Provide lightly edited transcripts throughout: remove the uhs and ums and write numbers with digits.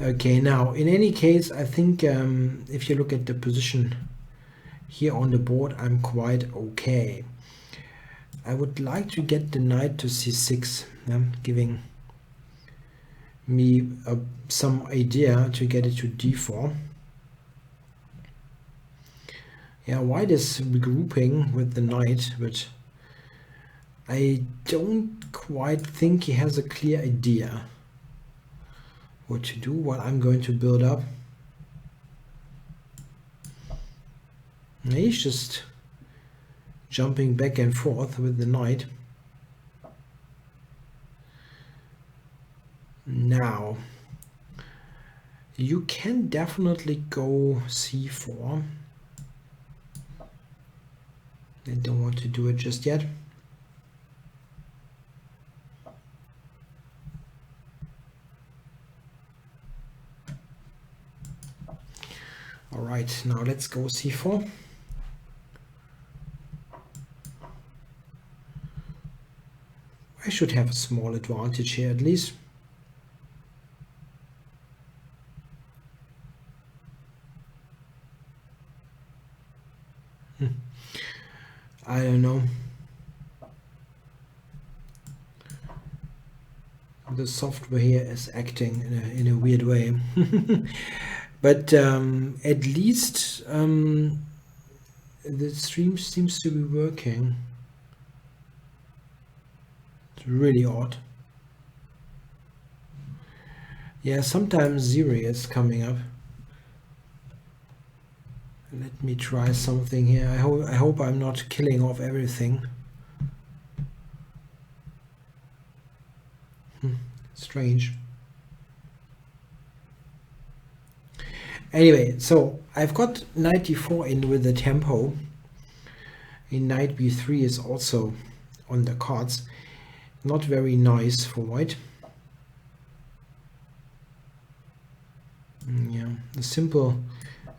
Okay, now in any case, I think if you look at the position here on the board, I'm quite okay. I would like to get the knight to c6, giving me some idea to get it to d4. Yeah, white is regrouping with the knight, but I don't quite think he has a clear idea what to do, what I'm going to build up. He's just jumping back and forth with the knight. Now, you can definitely go c4. I don't want to do it just yet. All right, now let's go c4. I should have a small advantage here at least. I don't know. The software here is acting in a weird way. But at least the stream seems to be working. It's really odd. Yeah, sometimes 0 is coming up. Let me try something here. I hope I'm not killing off everything. Strange. Anyway, so I've got knight d4 in with the tempo. In knight b3 is also on the cards. Not very nice for white. Yeah, the simple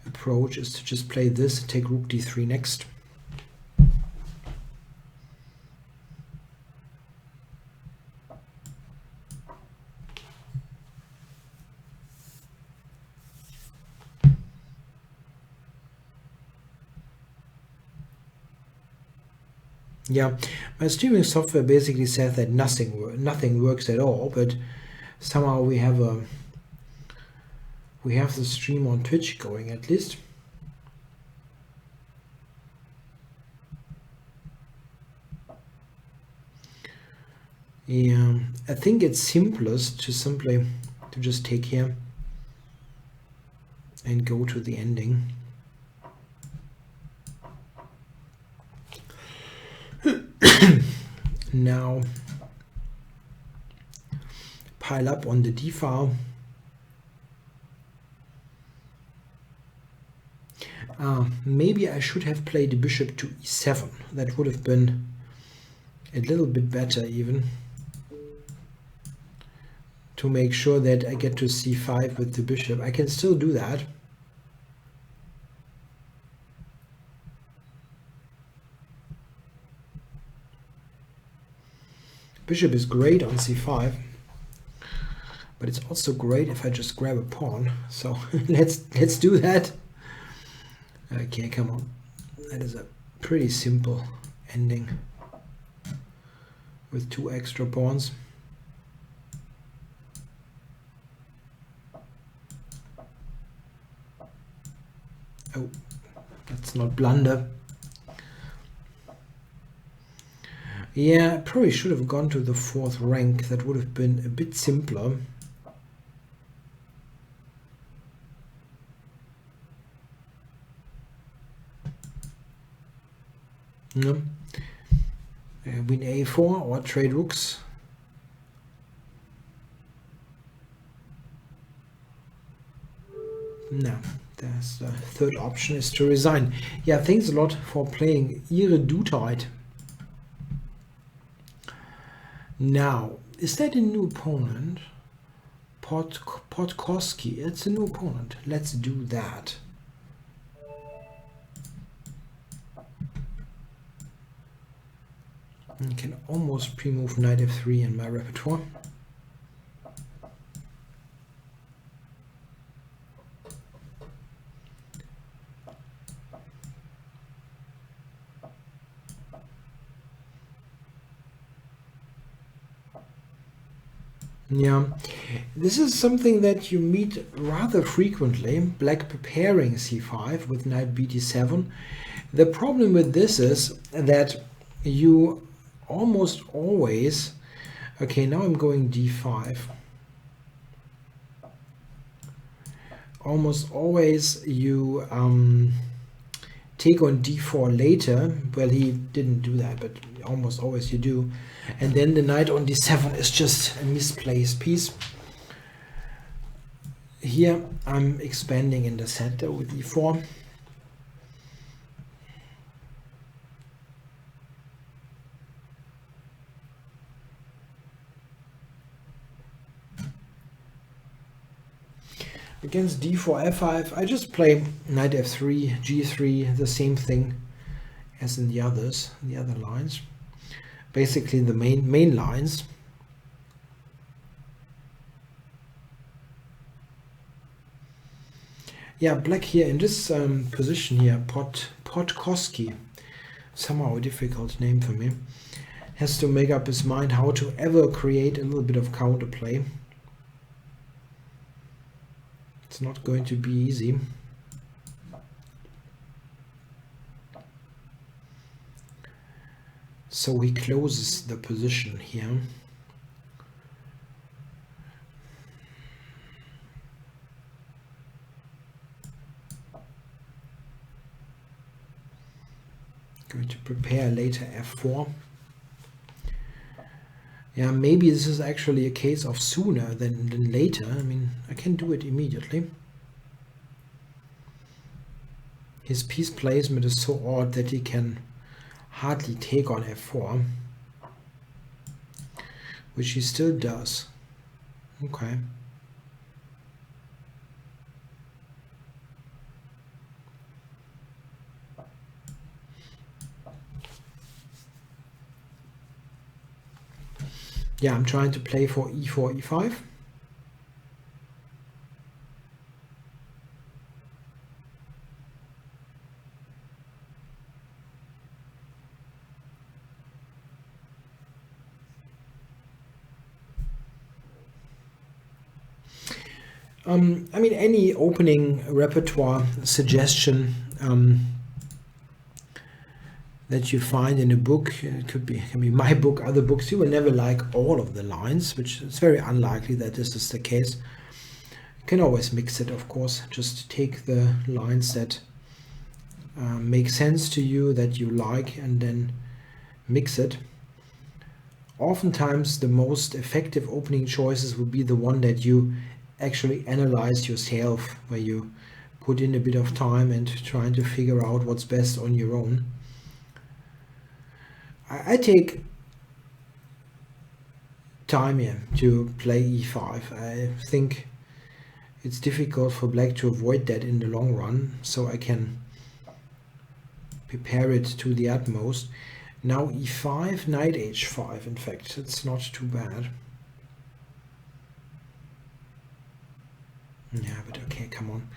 approach is to just play this and take rook d3 next. Yeah, my streaming software basically says that nothing works at all, but somehow we have the stream on Twitch going at least. Yeah, I think it's simplest to just take here and go to the ending. Now pile up on the d file. Maybe I should have played the bishop to e7. That would have been a little bit better even, to make sure that I get to c5 with the bishop. I can still do that. Bishop is great on c5, but it's also great if I just grab a pawn. So let's do that. Okay, come on. That is a pretty simple ending with 2 extra pawns. Oh, that's not blunder. Yeah, I probably should have gone to the 4th rank. That would have been a bit simpler. No. Win a4 or trade rooks. No, there's the 3rd option is to resign. Yeah, thanks a lot for playing Ihre Duheit. Now, is that a new opponent? Podkorski, it's a new opponent. Let's do that. I can almost pre-move knight f3 in my repertoire. Yeah, this is something that you meet rather frequently. Black preparing c5 with knight bd7. The problem with this is that you almost always... Okay, now I'm going d5. Almost always you take on d4 later. Well, he didn't do that, but almost always you do. And then the knight on d7 is just a misplaced piece. Here I'm expanding in the center with e4. Against d4, f5, I just play knight f3, g3, the same thing as in the other lines. Basically the main lines. Yeah, black here in this position here, Podkoski, somehow a difficult name for me, has to make up his mind how to ever create a little bit of counterplay. It's not going to be easy. So he closes the position here. Going to prepare later f4. Yeah, maybe this is actually a case of sooner than later. I mean, I can do it immediately. His piece placement is so odd that he can hardly take on f4, which he still does. Okay. Yeah, I'm trying to play for e4, e5. I mean, any opening repertoire suggestion that you find in a book, it can be my book, other books, you will never like all of the lines, which is very unlikely that this is the case. You can always mix it, of course. Just take the lines that make sense to you, that you like, and then mix it. Oftentimes the most effective opening choices will be the one that you actually analyze yourself, where you put in a bit of time and trying to figure out what's best on your own. I take time here to play e5. I think it's difficult for black to avoid that in the long run, so I can prepare it to the utmost. Now e5, knight h5, in fact, it's not too bad. Yeah, but okay, come on.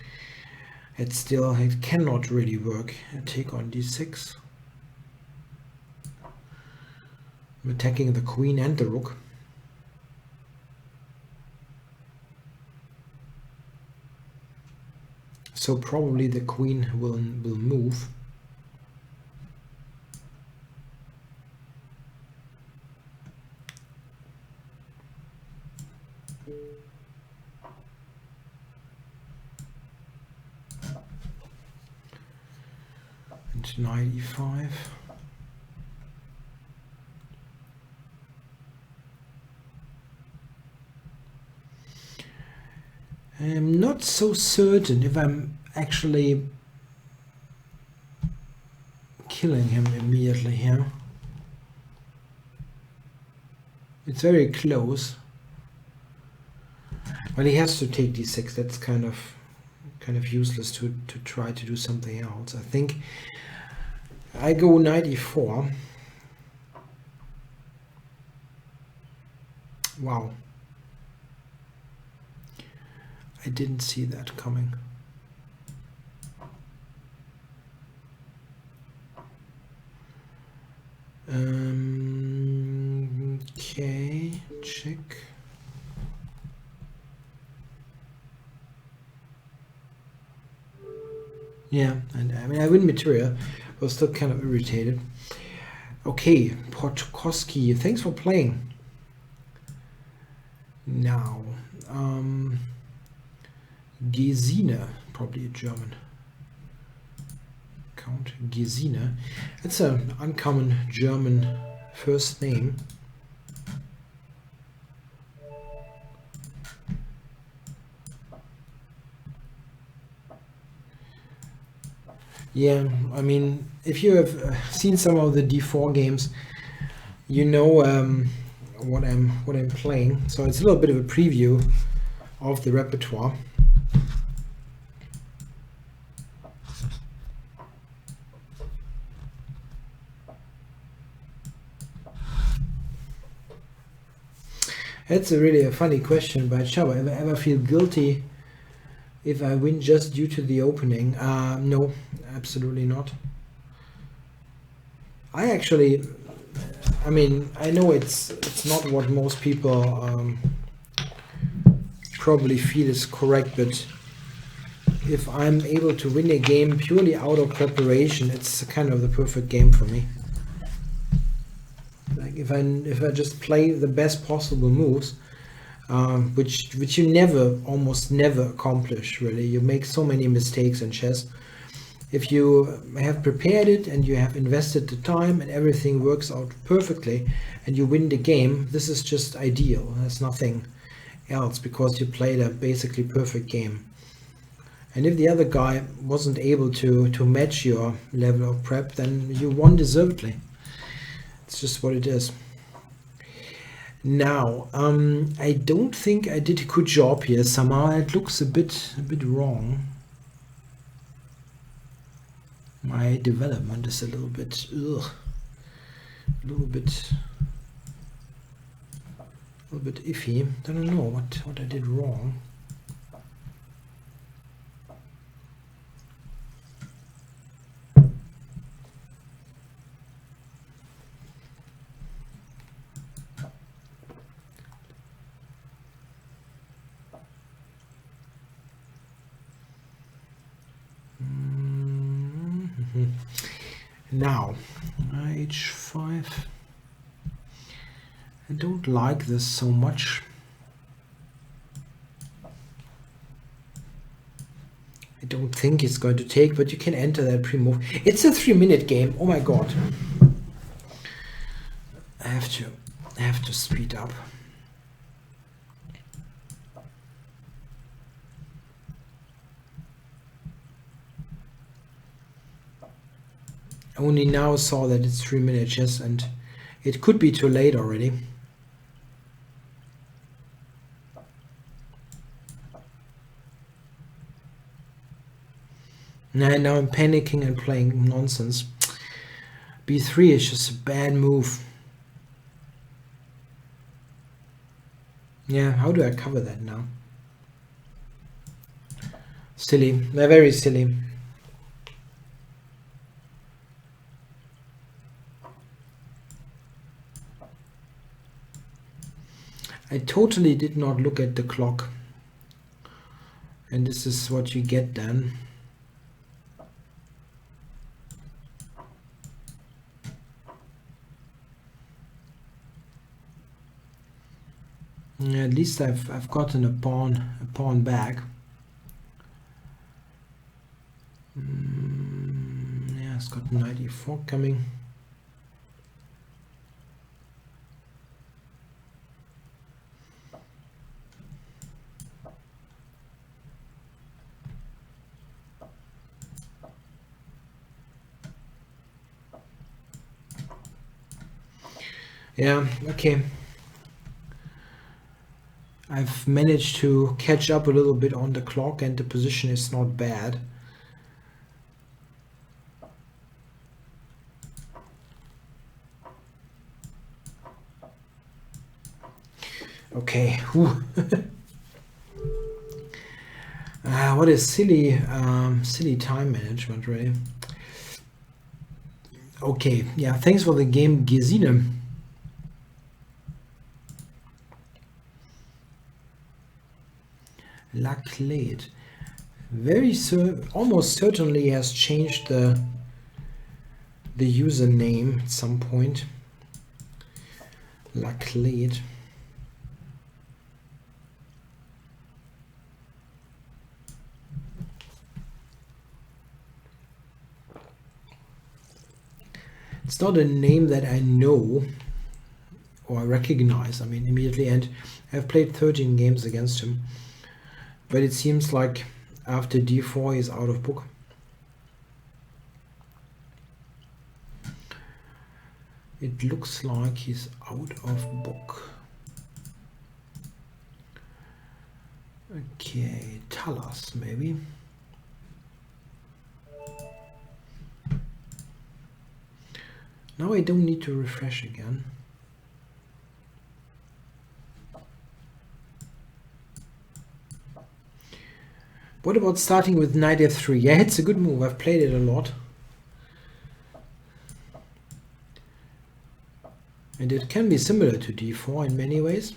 It cannot really work. I take on d6. I'm attacking the queen and the rook. So probably the queen will move. And knight e5. I'm not so certain if I'm actually killing him immediately here. It's very close. Well, he has to take d6. That's kind of useless to try to do something else. I think I go knight e4. Wow. I didn't see that coming. Okay, check. Yeah, and I mean I win material, but still kind of irritated. Okay, Portkowski, thanks for playing. Now, Gesine, probably a German. Count Gesine. It's an uncommon German first name. Yeah, I mean, if you have seen some of the D4 games, you know what I'm playing. So it's a little bit of a preview of the repertoire. That's really a funny question, but shall I ever feel guilty if I win just due to the opening? No, absolutely not. I mean, I know it's not what most people probably feel is correct, but if I'm able to win a game purely out of preparation, it's kind of the perfect game for me. Like if I just play the best possible moves, which you almost never accomplish really. You make so many mistakes in chess. If you have prepared it and you have invested the time and everything works out perfectly and you win the game, this is just ideal. There's nothing else because you played a basically perfect game. And if the other guy wasn't able to match your level of prep, then you won deservedly. It's just what it is. Now, I don't think I did a good job here. Somehow it looks a bit wrong. My development is a little bit, a little bit iffy. I don't know what I did wrong. Now, h5. I don't like this so much. I don't think it's going to take, but you can enter that pre-move. It's a 3-minute game. Oh my god. I have to speed up. I only now saw that it's 3-minute chess and it could be too late already. Now I'm panicking and playing nonsense. b3 is just a bad move. Yeah, how do I cover that now? Silly, they're very silly. I totally did not look at the clock. And this is what you get then. At least I've gotten a pawn back. Yeah, it's got knight e4 coming. Yeah, okay. I've managed to catch up a little bit on the clock and the position is not bad. Okay. What a silly time management, really. Okay, yeah, thanks for the game, Gesine. Laclade. almost certainly has changed the username at some point. Laclade. It's not a name that I know or recognize, I mean, immediately, and I've played 13 games against him. But it seems like after d4 he's out of book. It looks like he's out of book. Okay, Talas maybe. Now I don't need to refresh again. What about starting with knight f3? Yeah, it's a good move. I've played it a lot. And it can be similar to d4 in many ways.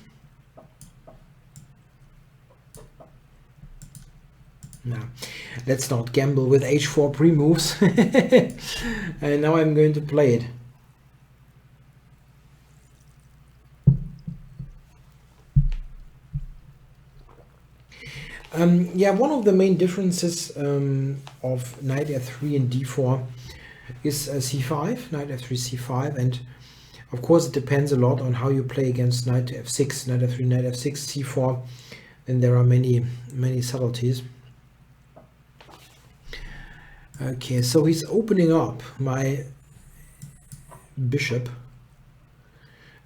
Now, let's not gamble with h4 pre-moves. And now I'm going to play it. Yeah, one of the main differences of knight f3 and d4 is c5, knight f3, c5, and of course it depends a lot on how you play against knight f6, knight f3, knight f6, c4, and there are many subtleties. Okay, so he's opening up my bishop,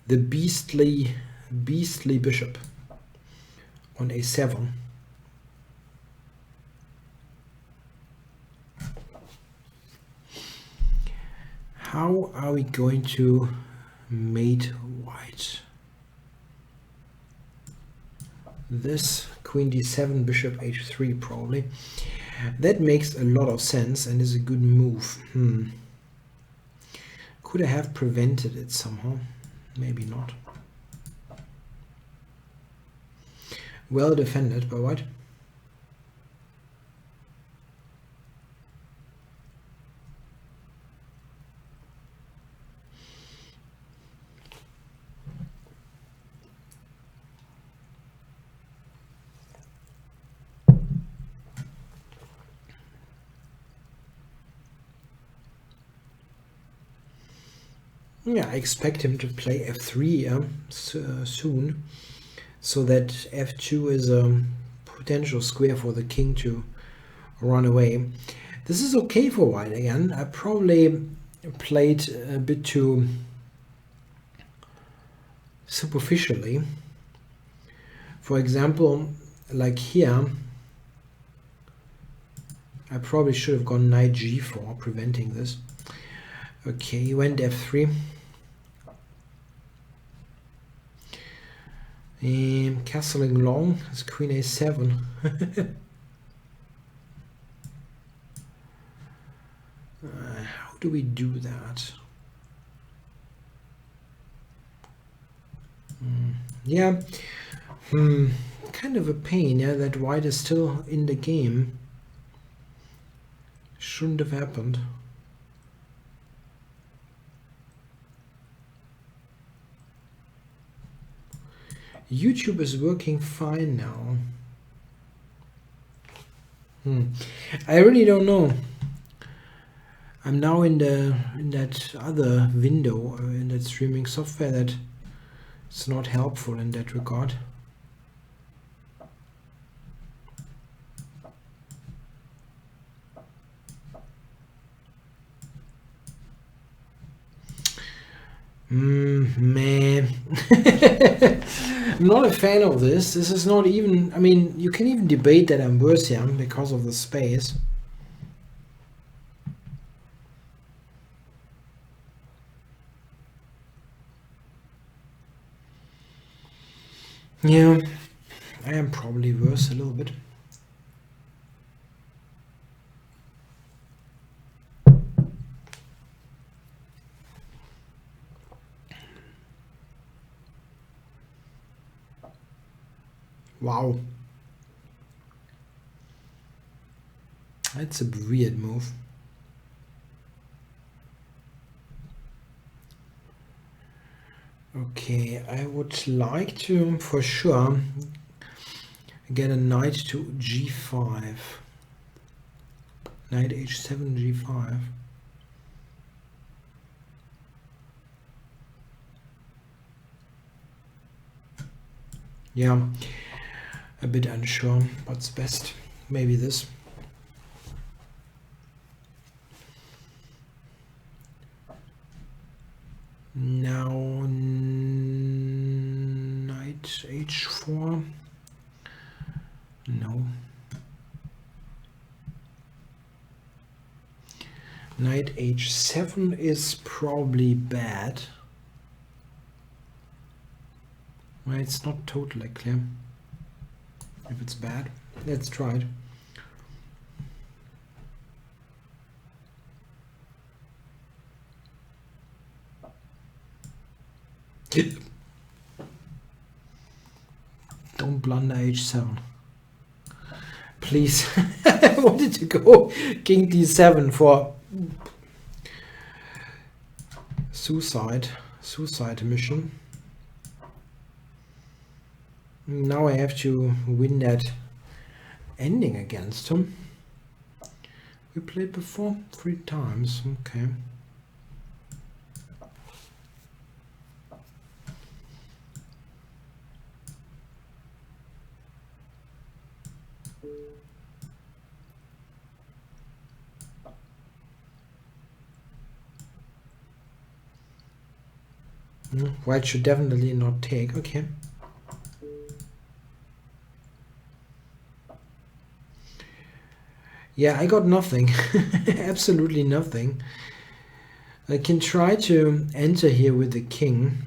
the beastly bishop on a7. How are we going to mate white? This queen d7, bishop h3 probably. That makes a lot of sense and is a good move. Could I have prevented it somehow? Maybe not. Well defended by white. Yeah, I expect him to play f3 soon, so that f2 is a potential square for the king to run away. This is okay for white again. I probably played a bit too superficially. For example, like here, I probably should have gone knight g4, preventing this. Okay, he went f3. Castling long, it's queen a7. How do we do that? Yeah, kind of a pain, yeah, that white is still in the game. Shouldn't have happened. YouTube is working fine now. I really don't know. I'm now in that other window, in that streaming software that it's not helpful in that regard. Man. I'm not a fan of this. This is not even, I mean, you can even debate that I'm worse here because of the space. Yeah, I am probably worse a little bit. Wow. That's a weird move. Okay, I would like to, for sure, get a knight to g5. Knight h7, g5. Yeah, a bit unsure what's best. Maybe this. Now knight h4. No. Knight h7 is probably bad. Well, it's not totally clear if it's bad. Let's try it. Don't blunder h7. Please. I wanted to go king d7 for suicide mission. Now I have to win that ending against him. We played before 3 times. Okay. White should definitely not take. Okay. Yeah, I got nothing. Absolutely nothing. I can try to enter here with the king.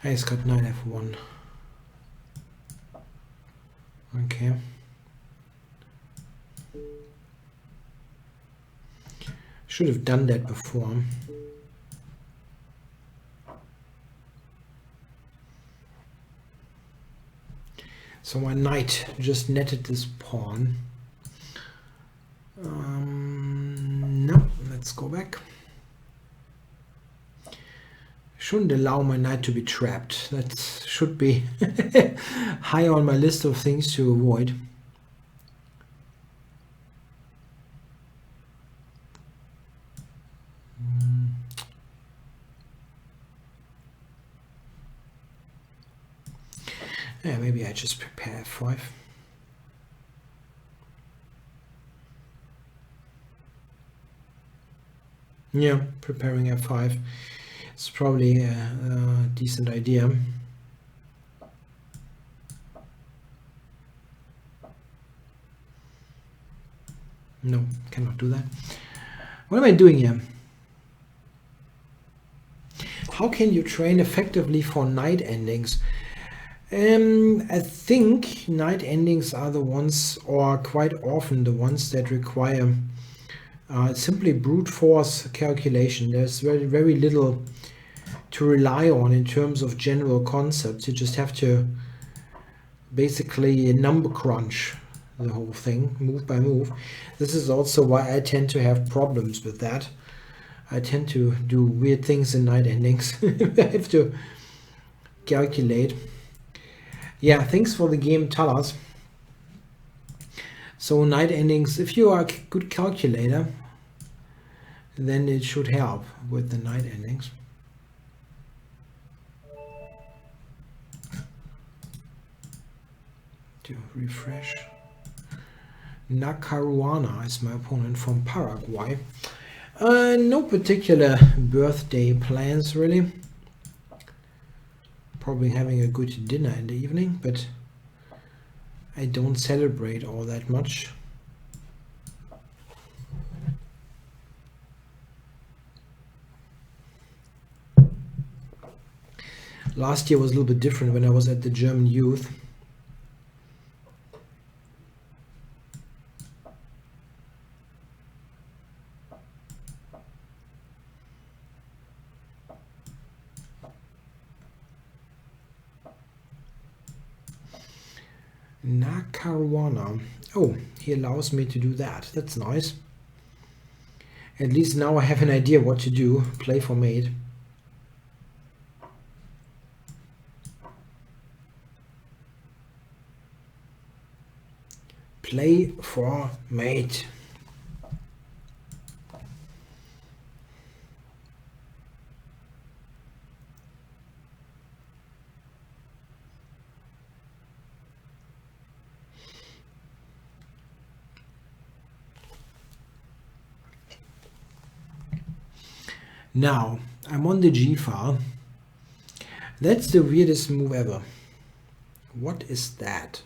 He's got knight f1. Okay. Should have done that before. So my knight just netted this pawn. No, let's go back. Shouldn't allow my knight to be trapped. That should be high on my list of things to avoid. Yeah, maybe I just prepare f5. Yeah, preparing f5. It's probably a decent idea. No, cannot do that. What am I doing here? How can you train effectively for knight endings? I think knight endings are the ones, or quite often the ones, that require simply brute force calculation. There's very little to rely on in terms of general concepts. You just have to basically number crunch the whole thing, move by move. This is also why I tend to have problems with that. I tend to do weird things in knight endings. I have to calculate. Yeah, thanks for the game, Talas. So knight endings, if you are a good calculator, then it should help with the knight endings. To refresh. Nakaruana is my opponent from Paraguay. No particular birthday plans, really. Probably having a good dinner in the evening, but I don't celebrate all that much. Last year was a little bit different when I was at the German youth. Caruana. Oh, he allows me to do that. That's nice. At least now I have an idea what to do. Play for mate. Play for mate. Now, I'm on the G file. That's the weirdest move ever. What is that?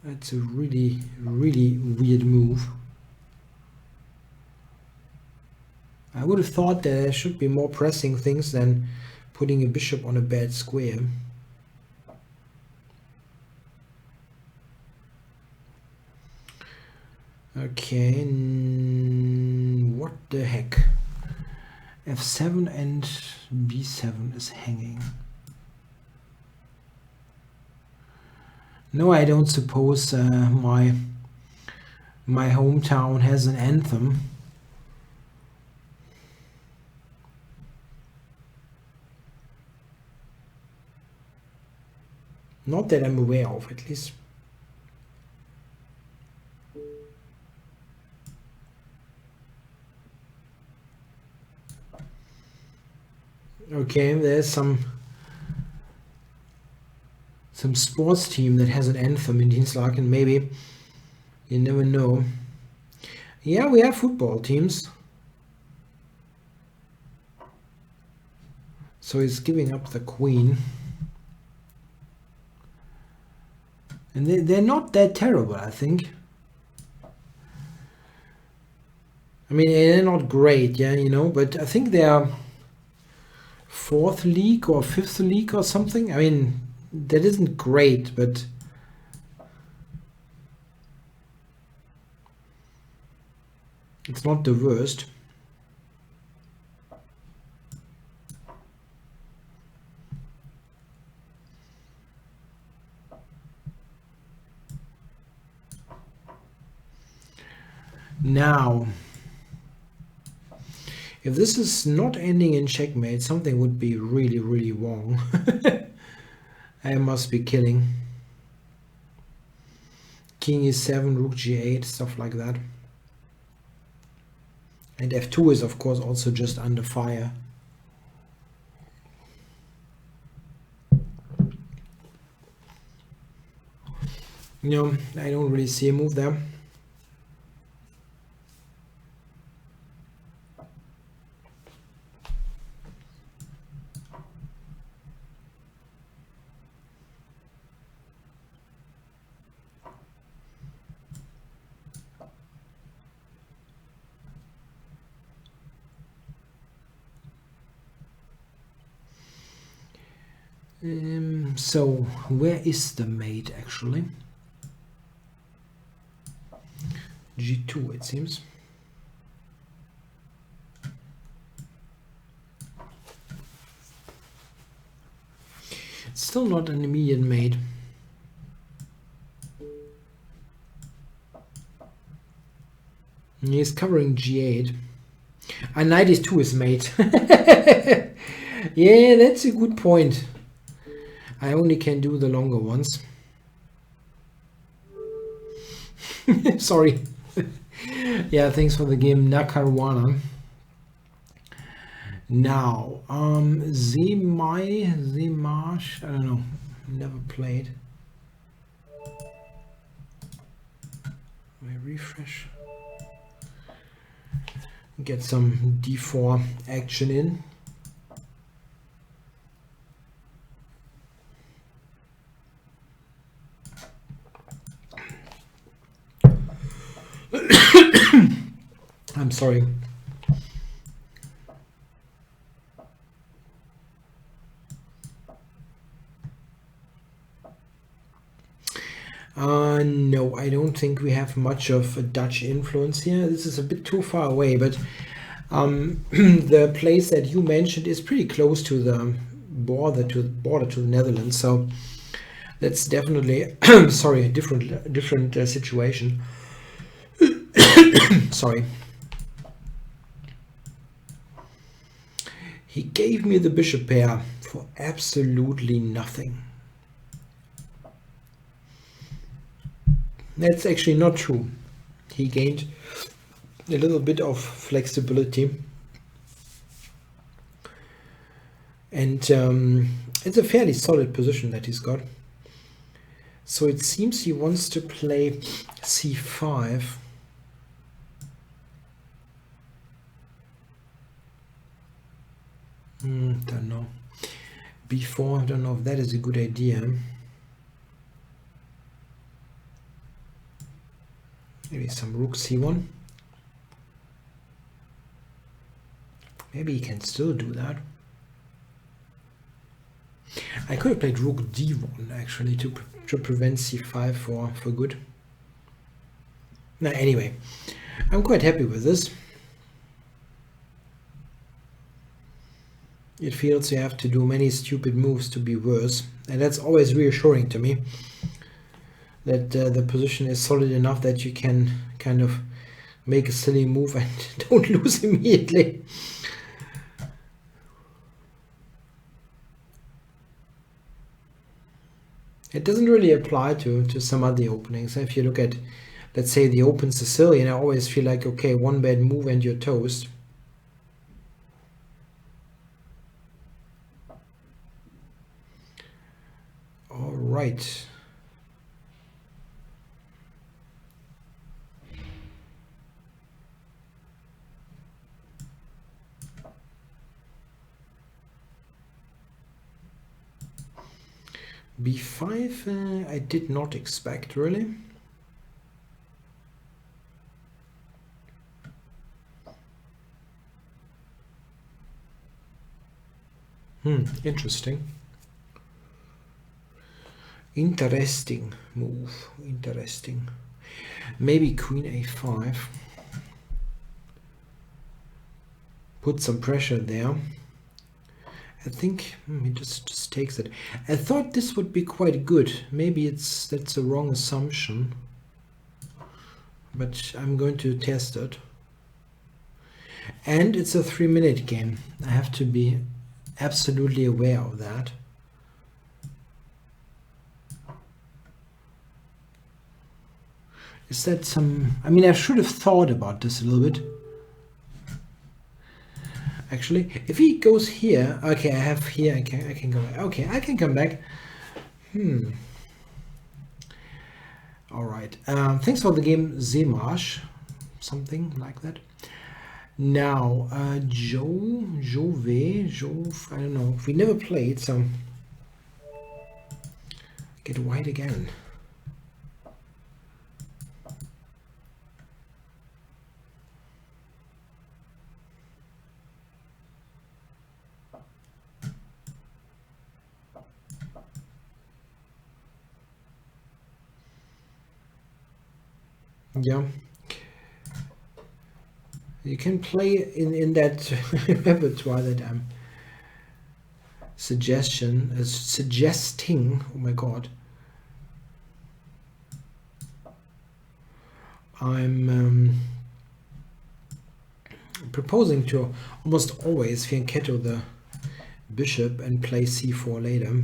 That's a really, really weird move. I would have thought that there should be more pressing things than putting a bishop on a bad square. Okay, what the heck? F7 and B7 is hanging. No, I don't suppose my hometown has an anthem. Not that I'm aware of, at least. Okay, there's some sports team that has an anthem in Dienstlaken, maybe. You never know. Yeah, we have football teams. So he's giving up the queen. And they're not that terrible, I think. I mean, they're not great, yeah, you know, but I think they are 4th league or 5th league or something. I mean, that isn't great, but it's not the worst. Now, if this is not ending in checkmate, something would be really, really wrong. I must be killing. King E7, Rook G8, stuff like that. And F2 is of course also just under fire. No, I don't really see a move there. So where is the mate actually? G2 it seems. It's still not an immediate mate. He's covering G8. And knight is 2 is mate. Yeah, that's a good point. I only can do the longer ones. Sorry. Yeah, thanks for the game, Nakaruana. Now, Zemash, I don't know, never played. I refresh. Get some d4 action in. Sorry. No, I don't think we have much of a Dutch influence here. This is a bit too far away, but the place that you mentioned is pretty close to the border to the Netherlands, so that's definitely sorry, a different situation. Sorry. He gave me the bishop pair for absolutely nothing. That's actually not true. He gained a little bit of flexibility, and it's a fairly solid position that he's got. So it seems he wants to play c5. Don't know. b4, I don't know if that is a good idea. Maybe some rook c1. Maybe he can still do that. I could have played rook d1 actually to prevent c5 for good. Now anyway, I'm quite happy with this. It feels you have to do many stupid moves to be worse, and that's always reassuring to me, that the position is solid enough that you can kind of make a silly move and don't lose immediately. It doesn't really apply to some other openings. If you look at, let's say, the Open Sicilian, I always feel like, okay, one bad move and you're toast. All right. b5, I did not expect really. Interesting. Interesting move. Interesting. Maybe queen a5. Put some pressure there. I think he just takes it. I thought this would be quite good. Maybe that's a wrong assumption, but I'm going to test it. And it's a 3-minute game. I have to be absolutely aware of that. Is that some... I mean, I should have thought about this a little bit. Actually, if he goes here, okay, I have here, I can go back. Okay, I can come back. All right. Thanks for the game, Zemash. Something like that. Now, Jove, I don't know. We never played, so get white again. Yeah, you can play in that repertoire that I'm suggesting. Oh my god, I'm proposing to almost always fianchetto the bishop and play c4 later.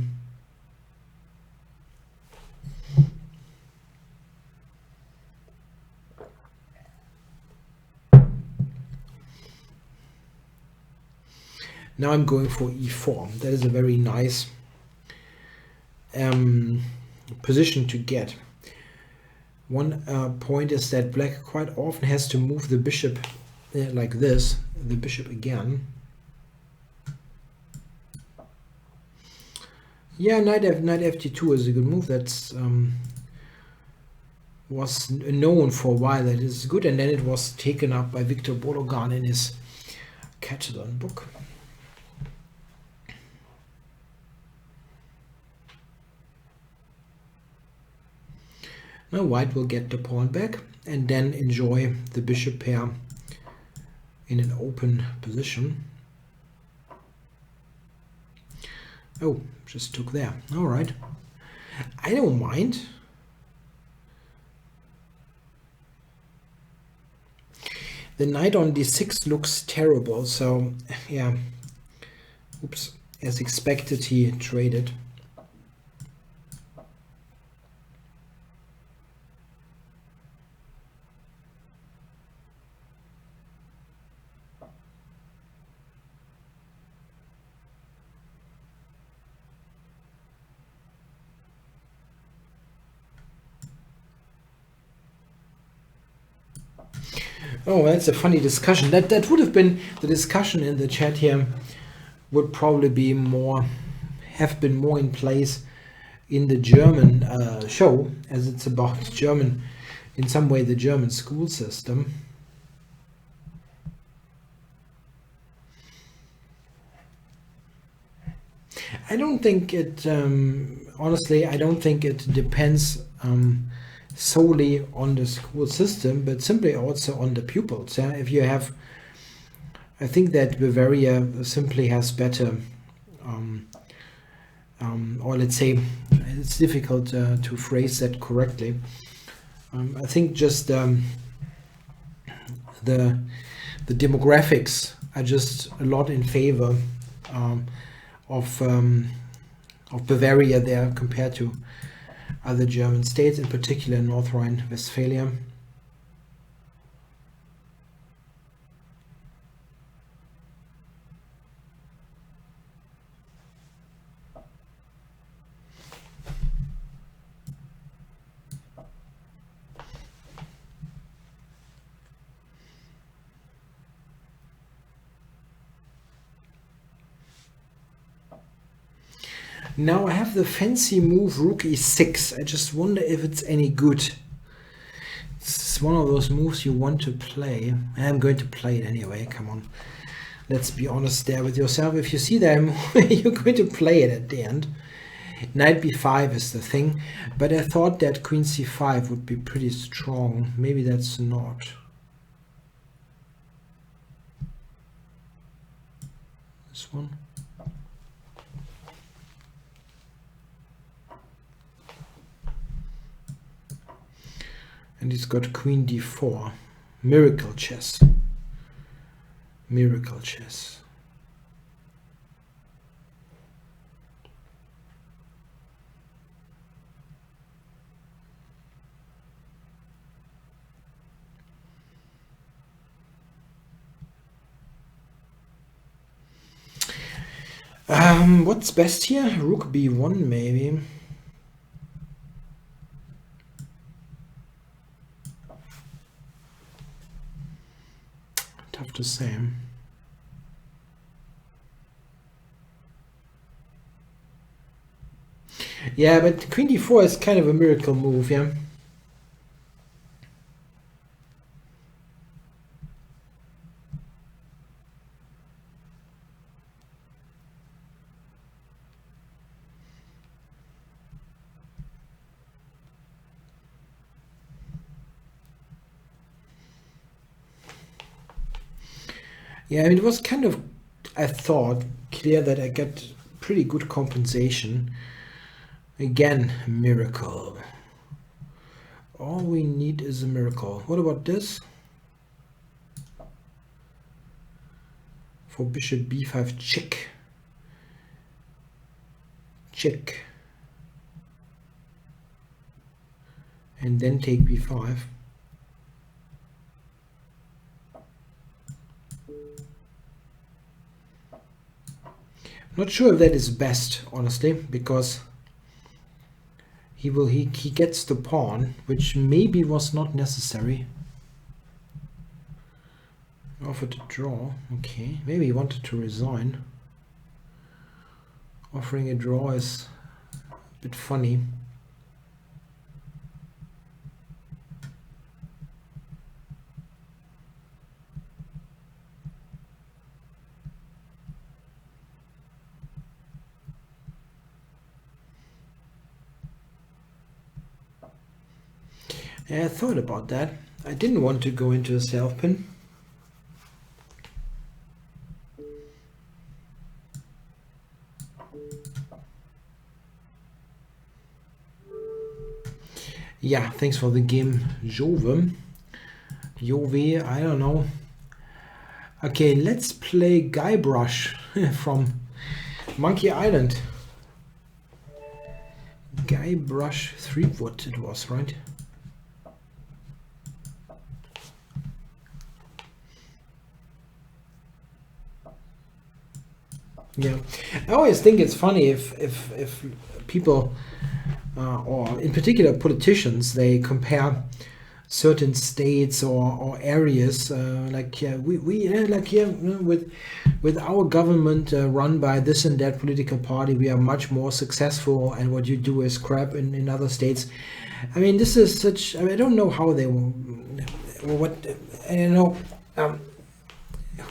Now I'm going for e4. That is a very nice position to get. One point is that black quite often has to move the bishop like this, the bishop again. Yeah, knight ft2 is a good move. That's was known for a while that it is good, and then it was taken up by Victor Bologan in his Catalan book. Now white will get the pawn back and then enjoy the bishop pair in an open position. Oh, just took there. All right. I don't mind. The knight on d6 looks terrible, so yeah. Oops. As expected, he traded. Oh, that's a funny discussion. That would have been the discussion in the chat here. Would probably be have been more in place in the German show, as it's about German, in some way the German school system. I don't think it. Honestly, I don't think it depends solely on the school system, but simply also on the pupils. Yeah? If you have, I think that Bavaria simply has better, or let's say, it's difficult to phrase that correctly. I think just the demographics are just a lot in favor of Bavaria there compared to other German states, in particular North Rhine-Westphalia. Now I have the fancy move rook e6. I just wonder if it's any good. It's one of those moves you want to play. I'm going to play it anyway, come on. Let's be honest there with yourself. If you see that move, you're going to play it at the end. Knight b5 is the thing, but I thought that queen c5 would be pretty strong. Maybe that's not. This one. And he's got queen d4. Miracle chess. Miracle chess. What's best here? Rook b1 maybe. Tough to say. Yeah, but queen d4 is kind of a miracle move, yeah. Yeah, I mean, it was kind of, I thought, clear that I get pretty good compensation. Again, miracle. All we need is a miracle. What about this? For bishop b5, check. Check. And then take b5. Not sure if that is best, honestly, because he gets the pawn, which maybe was not necessary. Offered to draw. Okay, maybe he wanted to resign. Offering a draw is a bit funny. I thought about that. I didn't want to go into a self-pin. Yeah, thanks for the game, Jove. Jove, I don't know. Okay, let's play Guybrush from Monkey Island. Guybrush Threepwood it was, right? Yeah, I always think it's funny if people, or in particular politicians, they compare certain states or areas with our government run by this and that political party, we are much more successful, and what you do is crap in other states. I mean, this is such. I mean, I don't know how they what I don't know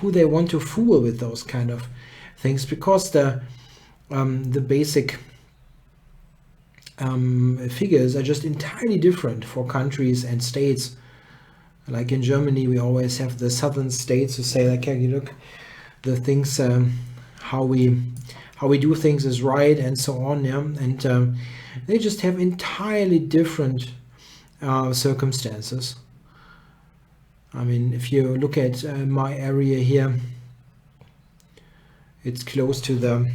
who they want to fool with those kind of things, because the basic figures are just entirely different for countries and states. Like in Germany, we always have the southern states who say, like, hey, look, the things how we do things is right, and so on. Yeah, and they just have entirely different circumstances. I mean, if you look at my area here, it's close to the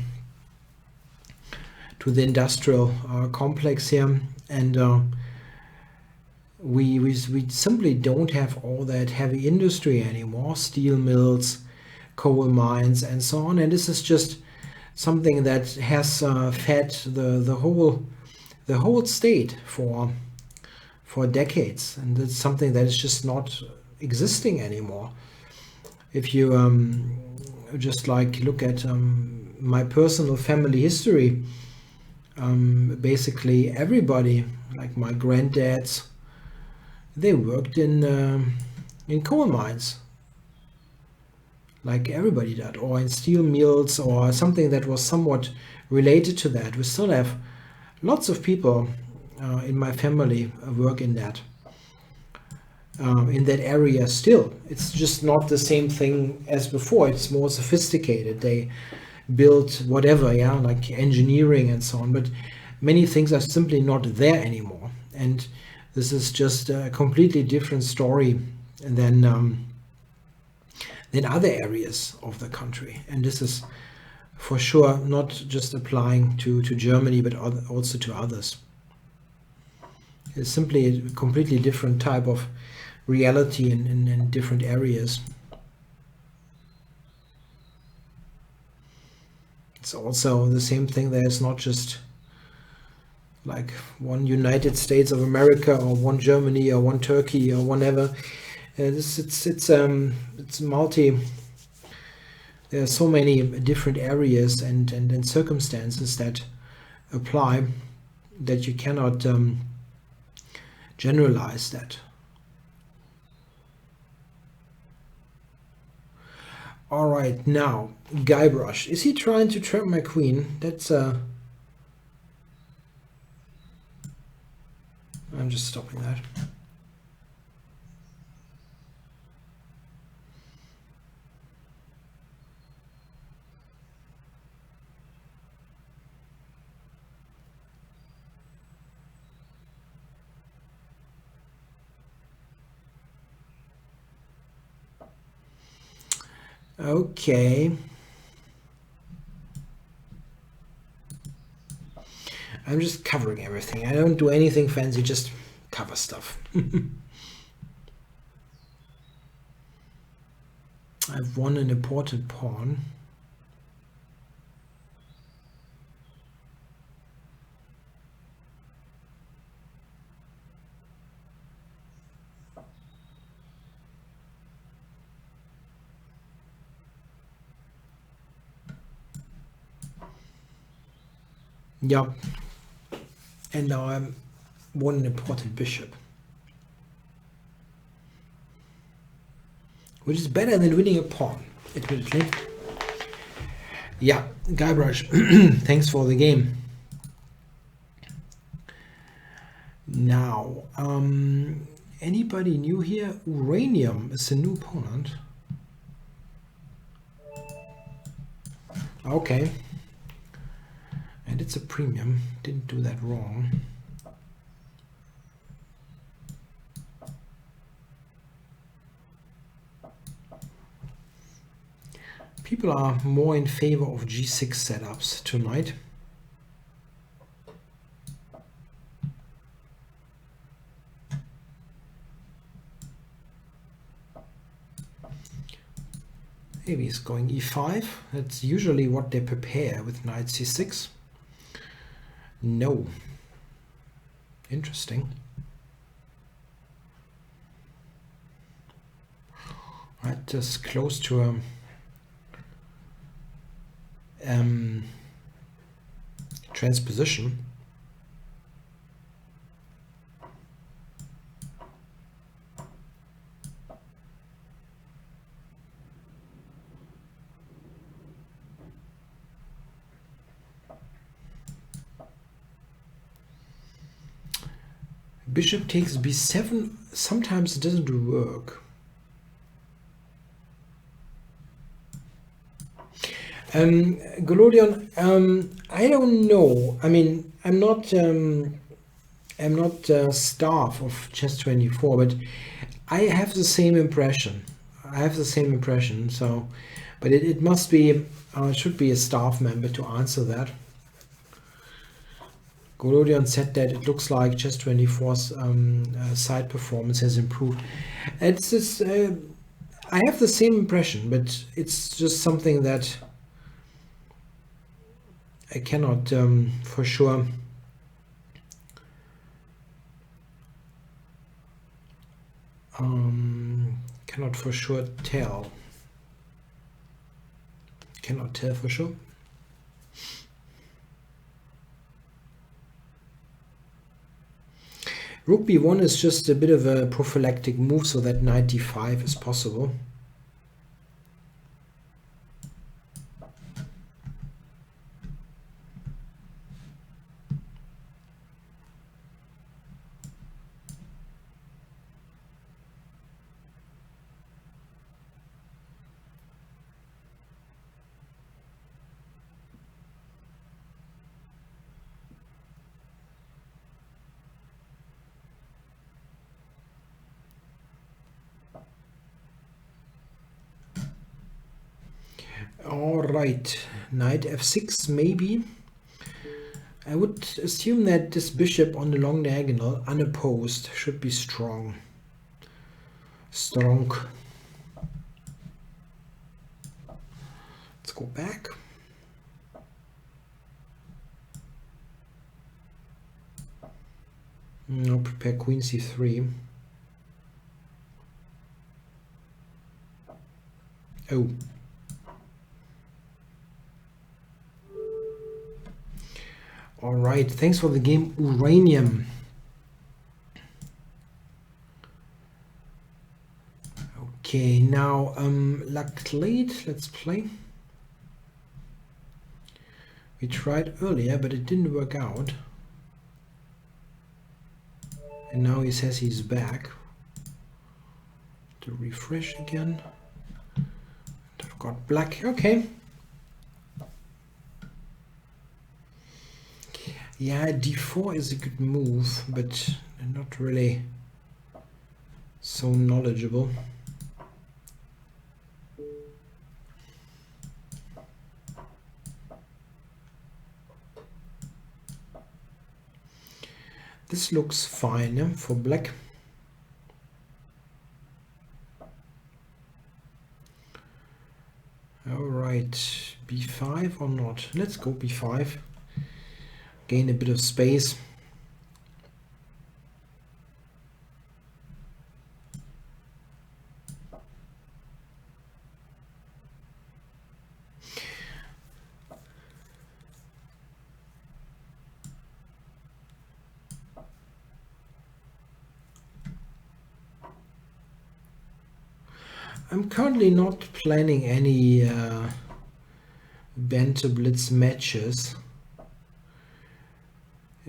industrial complex here, and we simply don't have all that heavy industry anymore, steel mills, coal mines, and so on. And this is just something that has fed the whole state for decades, and it's something that is just not existing anymore. If you just like look at my personal family history, basically everybody, like my granddads, they worked in coal mines, like everybody did, or in steel mills, or something that was somewhat related to that. We still have lots of people in my family work in that area still. It's just not the same thing as before. It's more sophisticated. They build whatever, yeah, like engineering and so on, but many things are simply not there anymore. And this is just a completely different story than other areas of the country. And this is for sure not just applying to Germany, but also to others. It's simply a completely different type of reality in different areas. It's also the same thing. There's not just like one United States of America, or one Germany, or one Turkey, or whatever. It's multi. There are so many different areas and circumstances that apply that you cannot generalize that. All right, now Guybrush. Is he trying to trap my queen? That's I'm just stopping that. Okay. I'm just covering everything. I don't do anything fancy, just cover stuff. I've won an important pawn. Yeah, and now I'm won an important bishop, which is better than winning a pawn, admittedly. Yeah, Guybrush, thanks for the game. Now, anybody new here? Uranium is a new opponent. Okay. And it's a premium. Didn't do that wrong. People are more in favor of G6 setups tonight. Maybe he's going E5. That's usually what they prepare with knight C6. No. Interesting. Right, just close to a transposition. Bishop takes b7. Sometimes it doesn't work. Golodion, I don't know. I mean, I'm not staff of Chess24, but I have the same impression. So, but it must be, it should be a staff member to answer that. Golodion said that it looks like Chess24's side performance has improved. It's just, I have the same impression, but it's just something that I cannot for sure tell. Cannot tell for sure. Rook b1 is just a bit of a prophylactic move so that knight d5 is possible. All right, knight f6 maybe. I would assume that this bishop on the long diagonal, unopposed, should be strong. Strong. Let's go back. Now prepare queen c3. Oh. All right, thanks for the game, Uranium. Okay, now Laclade, let's play. We tried earlier, but it didn't work out. And now he says he's back. To refresh again. I've got black, okay. Yeah, d4 is a good move, but not really so knowledgeable. This looks fine, yeah, for black. All right, b5 or not? Let's go b5. Gain a bit of space. I'm currently not planning any Banter Blitz matches.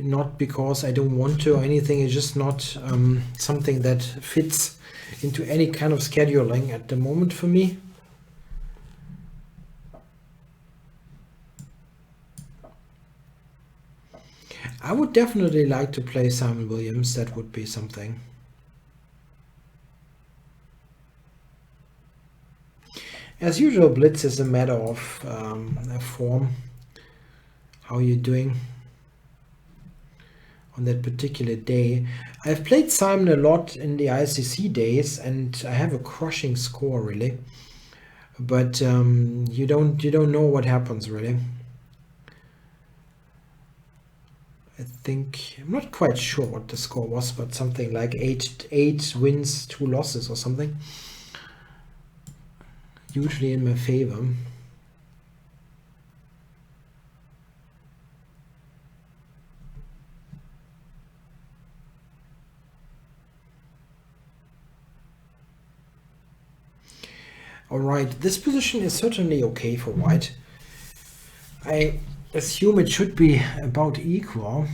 Not because I don't want to or anything, it's just not something that fits into any kind of scheduling at the moment for me. I would definitely like to play Simon Williams. That would be something. As usual, Blitz is a matter of form. How are you doing on that particular day? I've played Simon a lot in the ICC days, and I have a crushing score really. But you don't know what happens really. I think I'm not quite sure what the score was, but something like 8 wins, 2 losses or something. Usually in my favor. Alright, this position is certainly okay for white. I assume it should be about equal.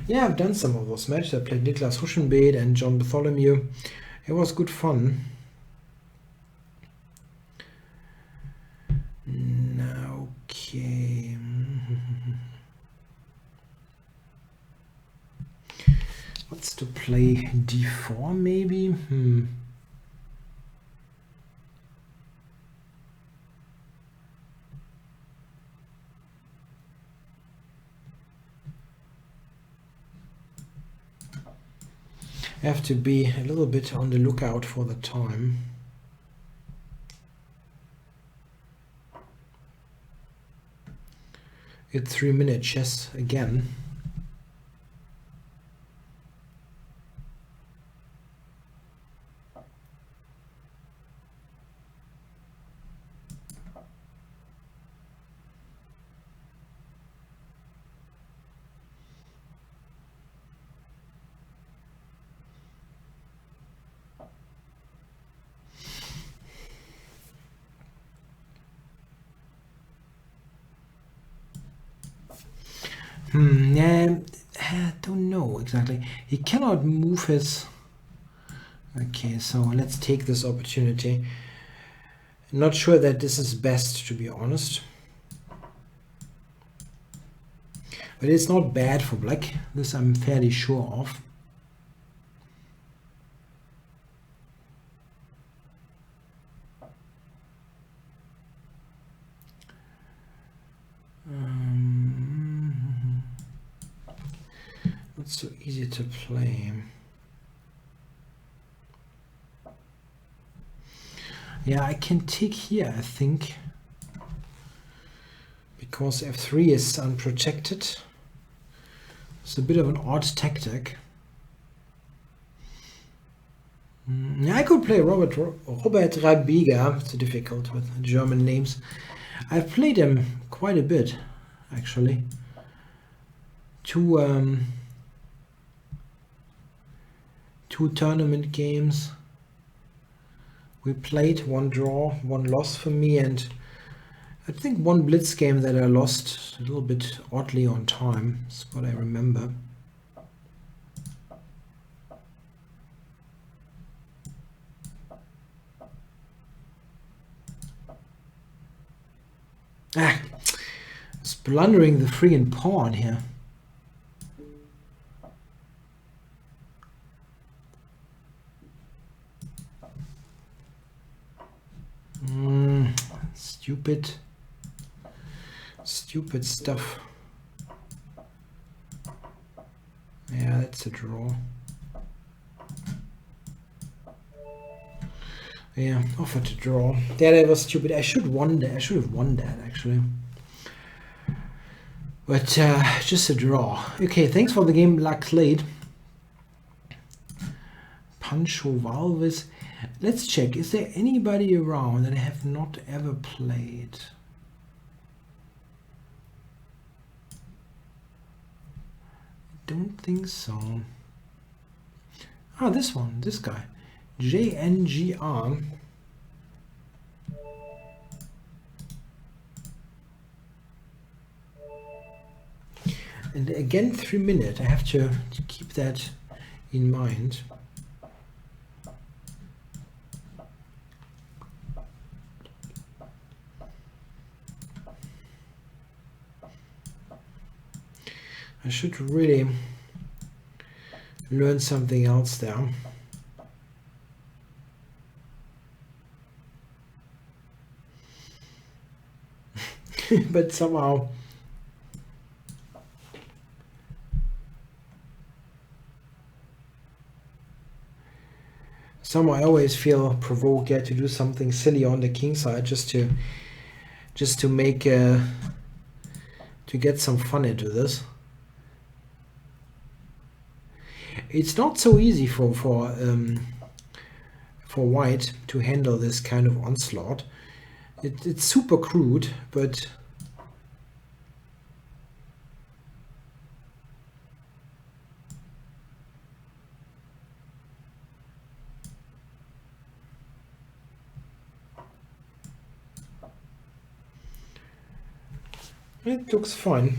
Yeah, I've done some of those matches. I played Niklas Huschenbeet and John Bartholomew. It was good fun. Okay. What's to play? D4 maybe? I have to be a little bit on the lookout for the time. It's 3-minute chess again. Yeah, I don't know exactly. He cannot move his... Okay, so let's take this opportunity. Not sure that this is best, to be honest. But it's not bad for black. This I'm fairly sure of. Not so easy to play. Yeah, I can take here, I think, because f3 is unprotected. It's a bit of an odd tactic. I could play Robert Rabiga. It's difficult with German names. I've played him quite a bit, actually. Two tournament games. We played, 1 draw, 1 loss for me, and I think 1 blitz game that I lost a little bit oddly on time. That's what I remember. I was blundering the freaking pawn here. Stupid stuff. Yeah, that's a draw. Yeah, offer to draw. Yeah, that was stupid. I should have won that actually. But just a draw. Okay, thanks for the game, Luck Slade. Pancho Valves. Let's check. Is there anybody around that I have not ever played? don't think so. Ah, this one, this guy. JNGR. And again, 3 minutes. I have to keep that in mind. I should really learn something else there. But somehow I always feel provoked to do something silly on the king side just to make to get some fun into this. It's not so easy for white to handle this kind of onslaught. It's super crude, but it looks fine.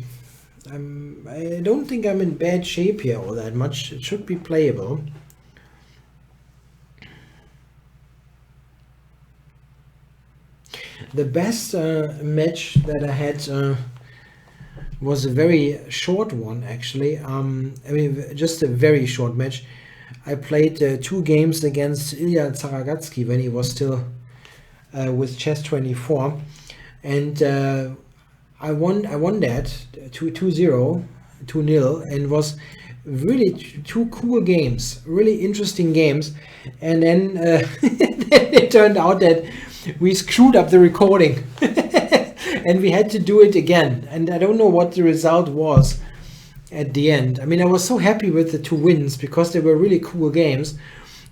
I don't think I'm in bad shape here all that much. It should be playable. The best match that I had was a very short one, actually. I mean, just a very short match. I played 2 games against Ilya Zaragatsky when he was still with Chess24, and I won that 2-0, 2-0, and was really 2 cool games, really interesting games. And then, then it turned out that we screwed up the recording and we had to do it again. And I don't know what the result was at the end. I mean, I was so happy with the 2 wins because they were really cool games.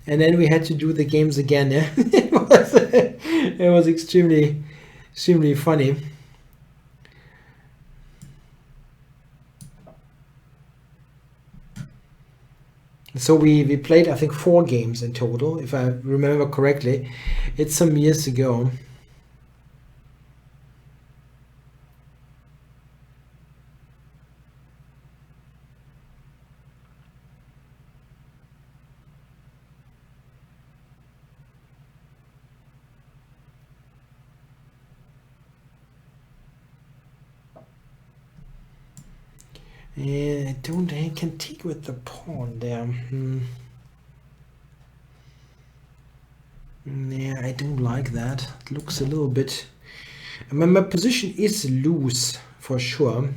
And then we had to do the games again. Yeah? It was extremely funny. So we played, I think, 4 games in total, if I remember correctly. It's some years ago. Yeah, I can take with the pawn there. Yeah, I don't like that. It looks a little bit... I mean, my position is loose, for sure.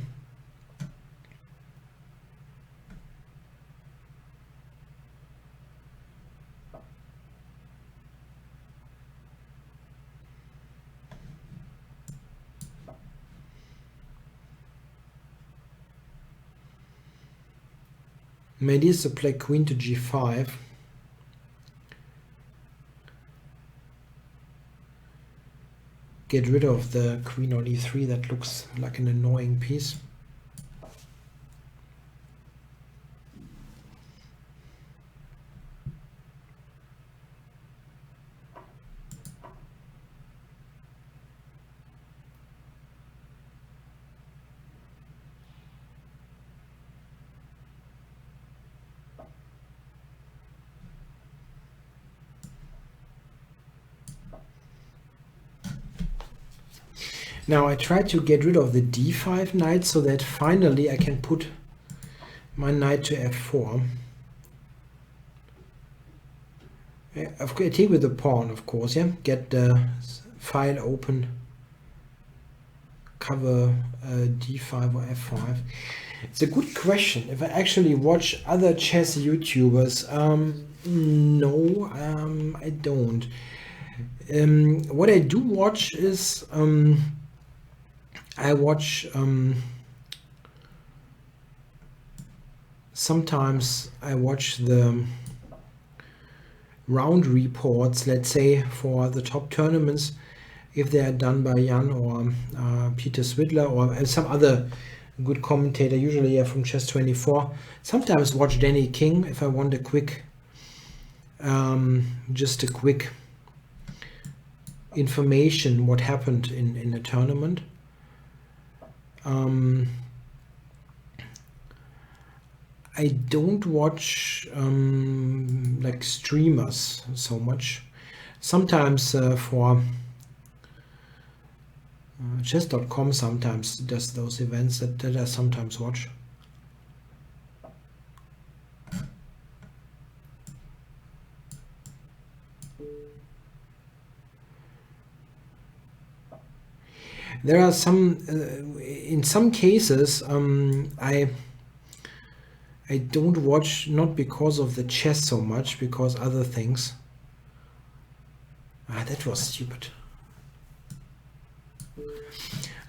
My idea is to play queen to g5. Get rid of the queen on e3. That looks like an annoying piece. Now I try to get rid of the d5 knight so that finally I can put my knight to f4. I take with the pawn, of course, yeah. Get the file open, cover d5 or f5. It's a good question. If I actually watch other chess YouTubers, no, I don't. What I do watch is I watch sometimes I watch the round reports, let's say, for the top tournaments, if they are done by Jan or Peter Swidler or some other good commentator, usually from Chess24. Sometimes watch Danny King if I want a quick, just a quick information what happened in a tournament. I don't watch like streamers so much. Sometimes for chess.com sometimes does those events that I sometimes watch. There are some, in some cases, I don't watch, not because of the chess so much, because other things. That was stupid.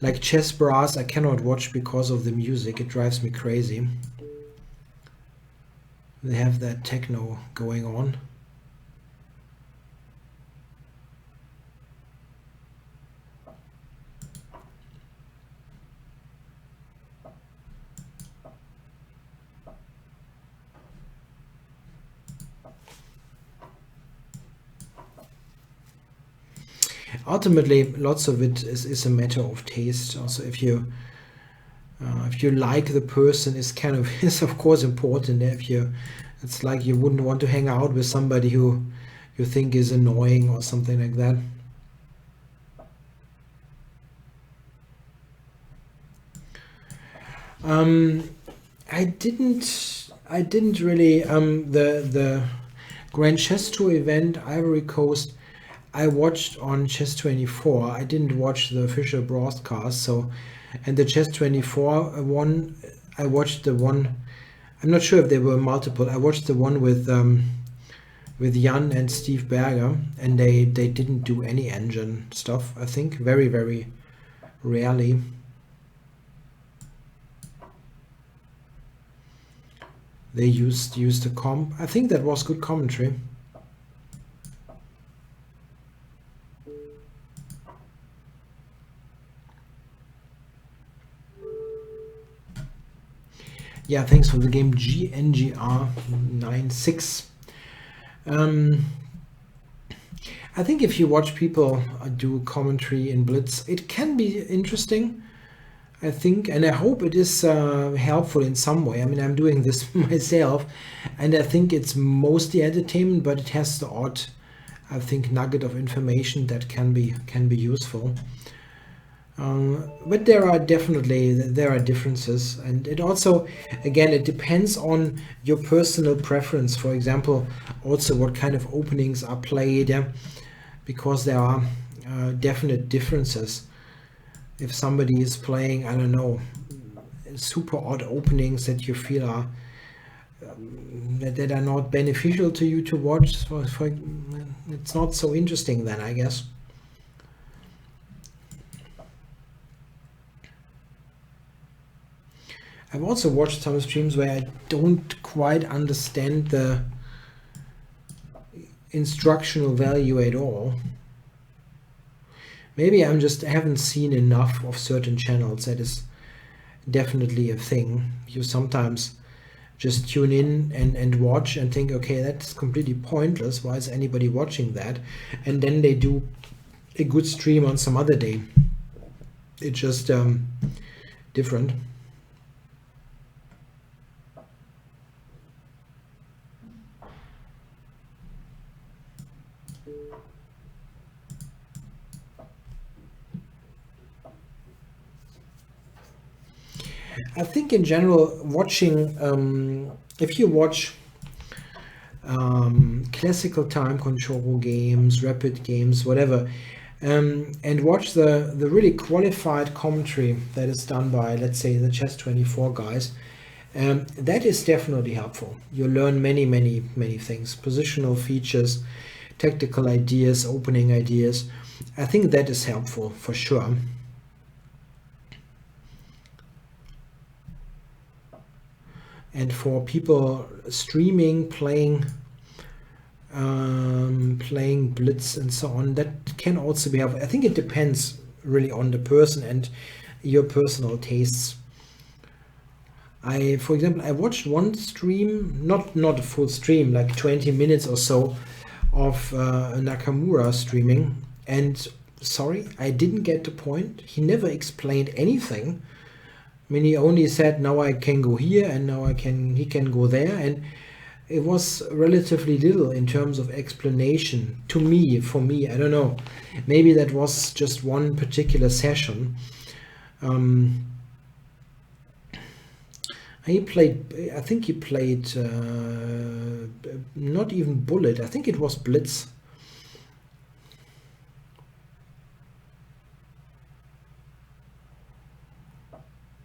Like Chess Brass, I cannot watch because of the music. It drives me crazy. They have that techno going on. Ultimately, lots of it is a matter of taste. Also, if you like the person, is of course important. It's like you wouldn't want to hang out with somebody who you think is annoying or something like that. I didn't really the Grand Chess Tour event, Ivory Coast, I watched on Chess24. I didn't watch the official broadcast. So, and the Chess24 one, I watched the one. I'm not sure if there were multiple. I watched the one with Jan and Steve Berger, and they didn't do any engine stuff. I think very, very rarely. They used the comp. I think that was good commentary. Yeah, thanks for the game GNGR96. I think if you watch people do commentary in Blitz, it can be interesting, I think, and I hope it is helpful in some way. I mean, I'm doing this myself, and I think it's mostly entertainment, but it has the odd, I think, nugget of information that can be useful. But there are differences, and it also, again, it depends on your personal preference. For example, also what kind of openings are played, because there are definite differences. If somebody is playing, I don't know, super odd openings that you feel are that are not beneficial to you to watch, it's not so interesting then, I guess. I've also watched some streams where I don't quite understand the instructional value at all. Maybe I haven't seen enough of certain channels. That is definitely a thing. You sometimes just tune in and watch and think, okay, that's completely pointless. Why is anybody watching that? And then they do a good stream on some other day. It's just different. I think in general, watching, if you watch classical time control games, rapid games, whatever, and watch the really qualified commentary that is done by, let's say, the Chess24 guys, that is definitely helpful. You learn many things, positional features, tactical ideas, opening ideas. I think that is helpful for sure. And for people streaming, playing Blitz and so on, that can also be helpful. I think it depends really on the person and your personal tastes. For example, I watched one stream, not a full stream, like 20 minutes or so of Nakamura streaming, and sorry, I didn't get the point. He never explained anything. I mean, he only said, now I can go here and now he can go there, and it was relatively little in terms of explanation to me, for me. I don't know. Maybe that was just one particular session. He played, I think he played not even Bullet, I think it was Blitz.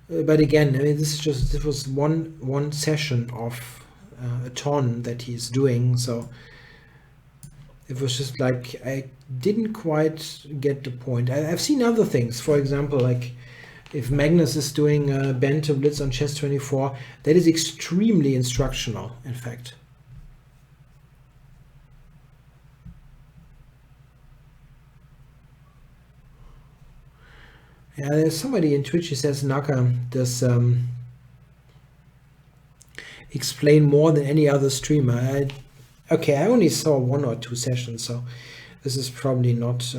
But again, I mean, this was one session of a ton that he's doing, so it was just like I didn't quite get the point. I've seen other things, for example, like if Magnus is doing Banter Blitz on Chess24, that is extremely instructional, in fact. Yeah, there's somebody in Twitch who says Naka does explain more than any other streamer. Okay, I only saw 1 or 2 sessions, so this is probably not...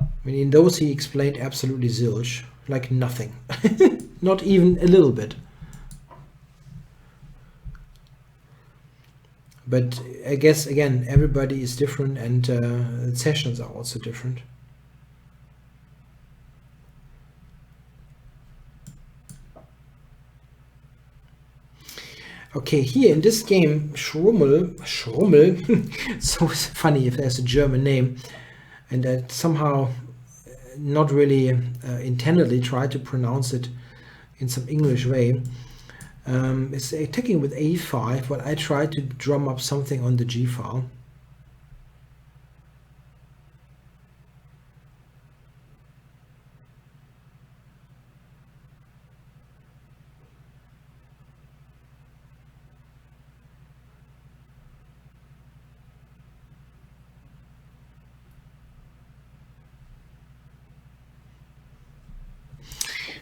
I mean, in those he explained absolutely zilch, like nothing. Not even a little bit. But I guess, again, everybody is different, and sessions are also different. Okay, here in this game, Schrummel, so funny if there's a German name, and I somehow not really intendedly try to pronounce it in some English way. It's attacking with a5, but I try to drum up something on the g file.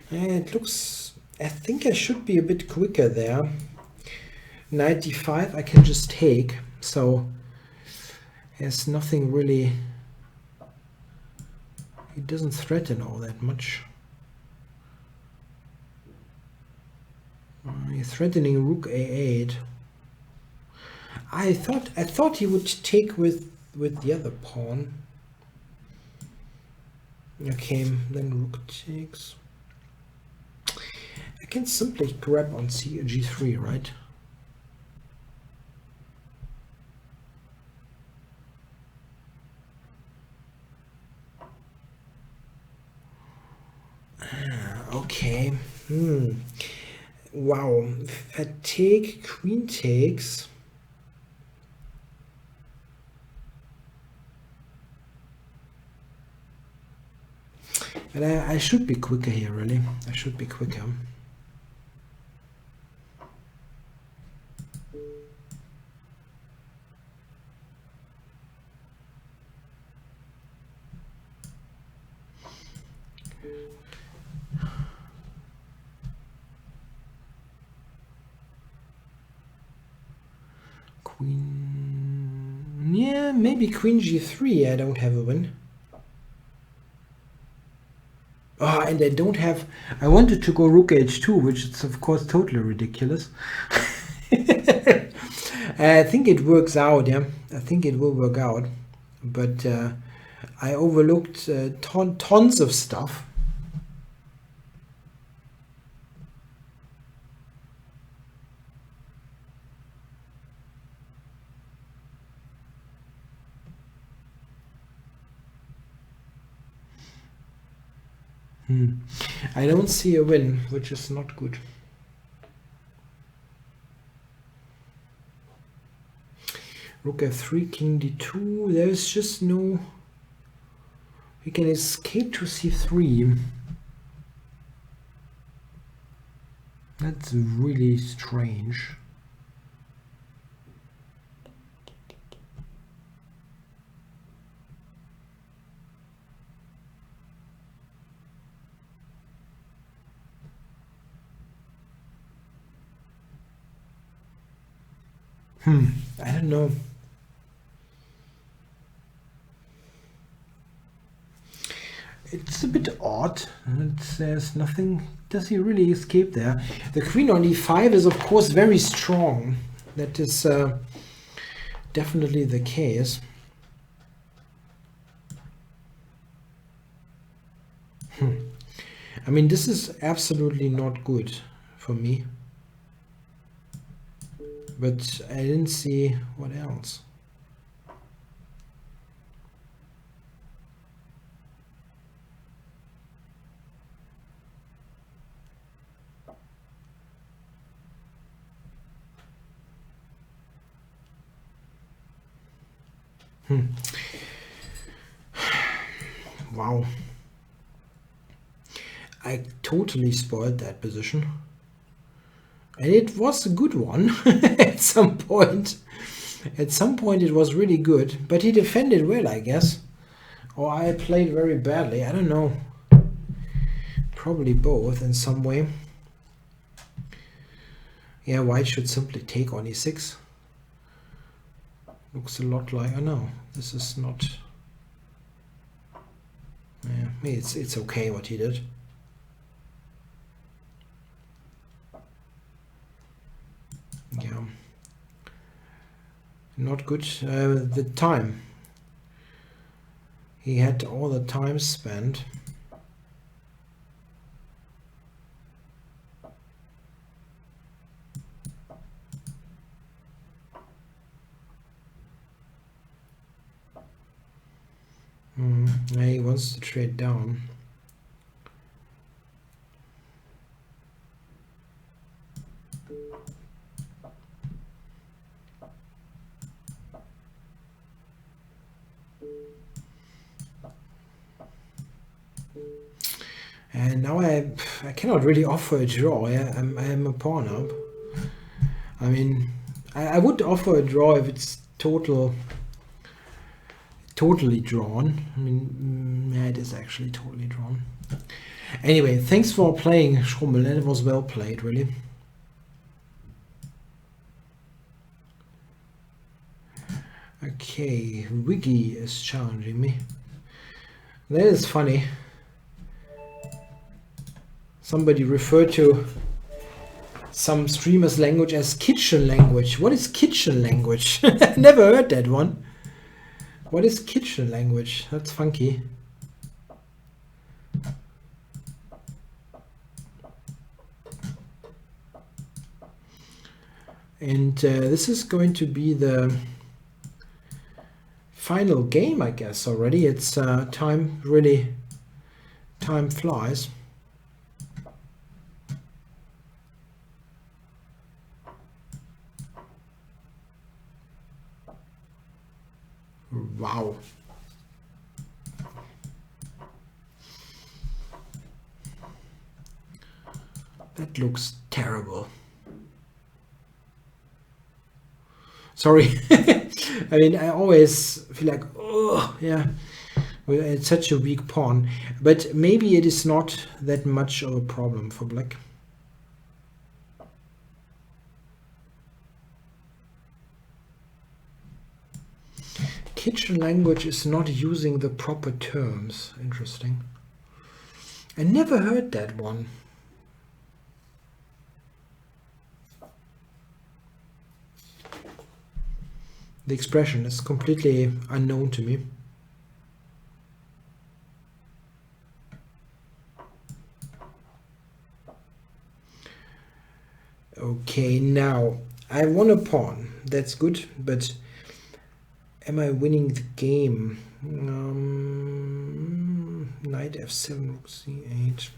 It looks, I think I should be a bit quicker there. Knight d5 I can just take, so there's nothing really, it doesn't threaten all that much. You're threatening rook a8. I thought he would take with the other pawn. Okay, then rook takes. I can simply grab on g3, right? Okay. Wow. If I take, queen takes. But I should be quicker here, really. I should be quicker. Queen, yeah, maybe queen g3. I don't have a win. Oh, and I don't have, I wanted to go rook h2, which is of course totally ridiculous. I think it works out, yeah. I think it will work out, but I overlooked tons of stuff. I don't see a win, which is not good. Rook f3, king d2. There's just no... We can escape to c3. That's really strange. I don't know. It's a bit odd. There's nothing. Does he really escape there? The queen on e5 is of course very strong. That is definitely the case. I mean, this is absolutely not good for me. But I didn't see what else. Wow. I totally spoiled that position. And it was a good one at some point. At some point it was really good, but he defended well, I guess. Or I played very badly, I don't know. Probably both in some way. Yeah, white should simply take on e6. Looks a lot like, oh no, this is not... Yeah, it's okay what he did. Yeah. Not good. The time. He had all the time spent. Yeah, he wants to trade down. And now I cannot really offer a draw. Yeah, I'm a pawn up. I mean, I would offer a draw if it's totally drawn. I mean, yeah, it is actually totally drawn. Anyway, thanks for playing, Schrummel. That was well played, really. Okay, Wiggy is challenging me. That is funny. Somebody referred to some streamer's language as kitchen language. What is kitchen language? Never heard that one. What is kitchen language? That's funky. And this is going to be the final game, I guess, already. It's time flies. Wow. That looks terrible. Sorry. I mean, I always feel like, oh, yeah, well, it's such a weak pawn. But maybe it is not that much of a problem for black. Kitchen language is not using the proper terms. Interesting. I never heard that one. The expression is completely unknown to me. Okay, now I won a pawn. That's good, but am I winning the game? Knight f7, rook c8.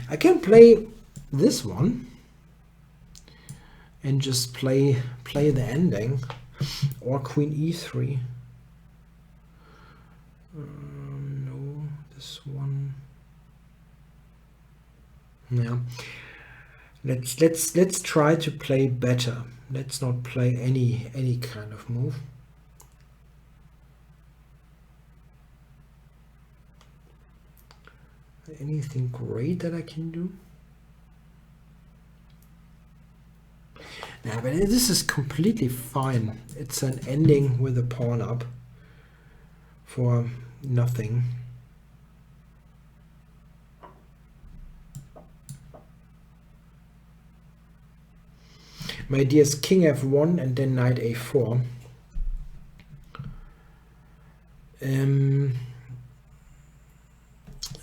I can play this one and just play the ending, or queen e3. No, this one. Yeah. Let's try to play better. Let's not play any kind of move. Anything great that I can do? Yeah, but this is completely fine. It's an ending with a pawn up for nothing. My idea is king f1 and then knight a4.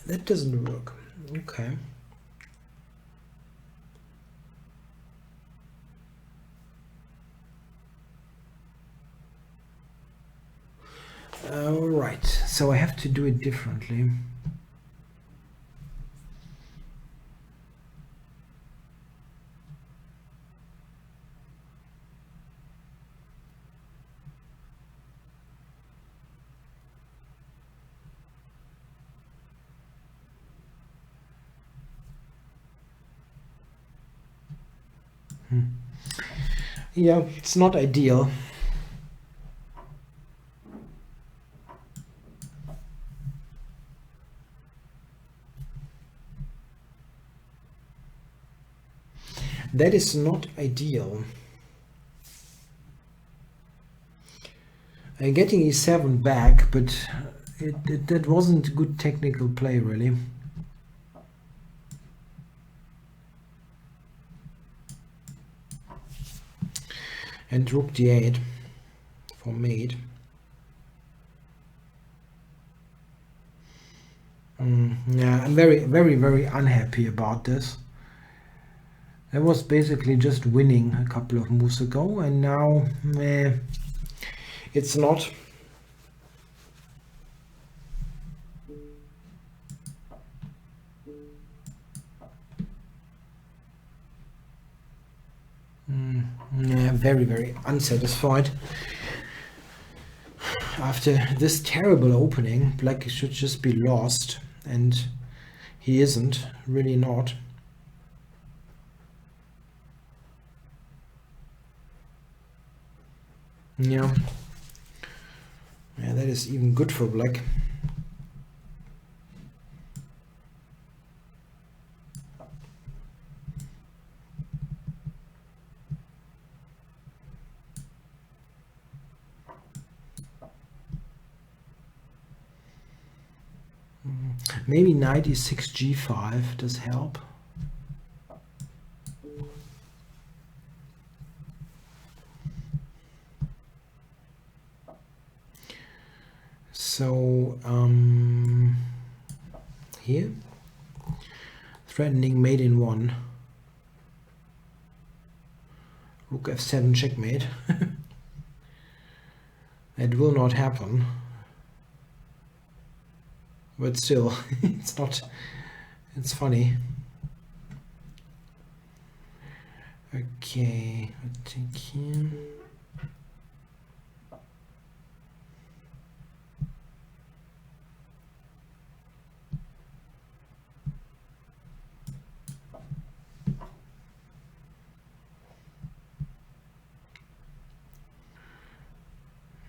That doesn't work. Okay. All right, so I have to do it differently. Yeah, it's not ideal. That is not ideal. I'm getting e7 back, but that wasn't good technical play, really. And rook d8 for mate. Yeah, I'm very, very, very unhappy about this. I was basically just winning a couple of moves ago, and now it's not. Yeah, very, very unsatisfied. After this terrible opening, black should just be lost, and he isn't, really not. Yeah, that is even good for black. Maybe knight e6 g5 does help. So here, threatening mate in 1. Rook f7 checkmate. It will not happen. But still, it's not, it's funny. Okay, I'll take here.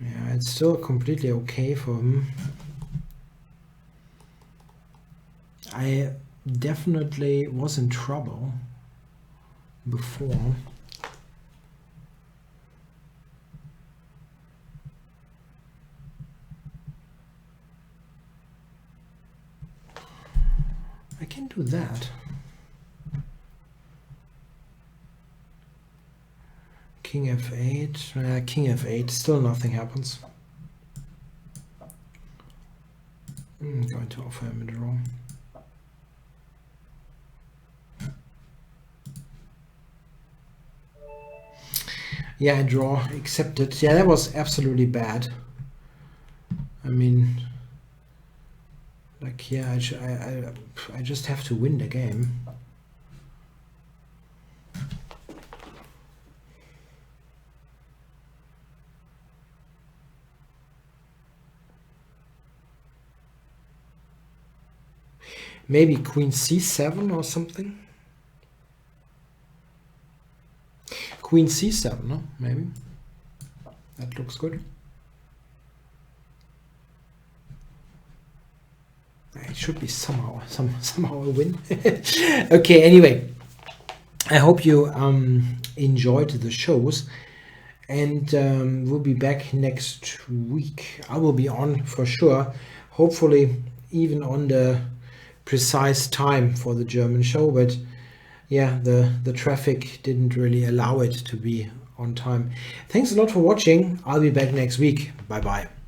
Yeah, it's still completely okay for him. I definitely was in trouble before. I can do that. King f8, king f8, still nothing happens. I'm going to offer him a draw. Yeah, I draw, accepted. Yeah, that was absolutely bad. I mean, like, yeah, I just have to win the game. Maybe queen c7 or something. Queen c7, no? Maybe. That looks good. It should be somehow a win. Okay, anyway. I hope you enjoyed the shows, and we'll be back next week. I will be on for sure, hopefully even on the precise time for the German show, but yeah, the traffic didn't really allow it to be on time. Thanks a lot for watching. I'll be back next week. Bye bye.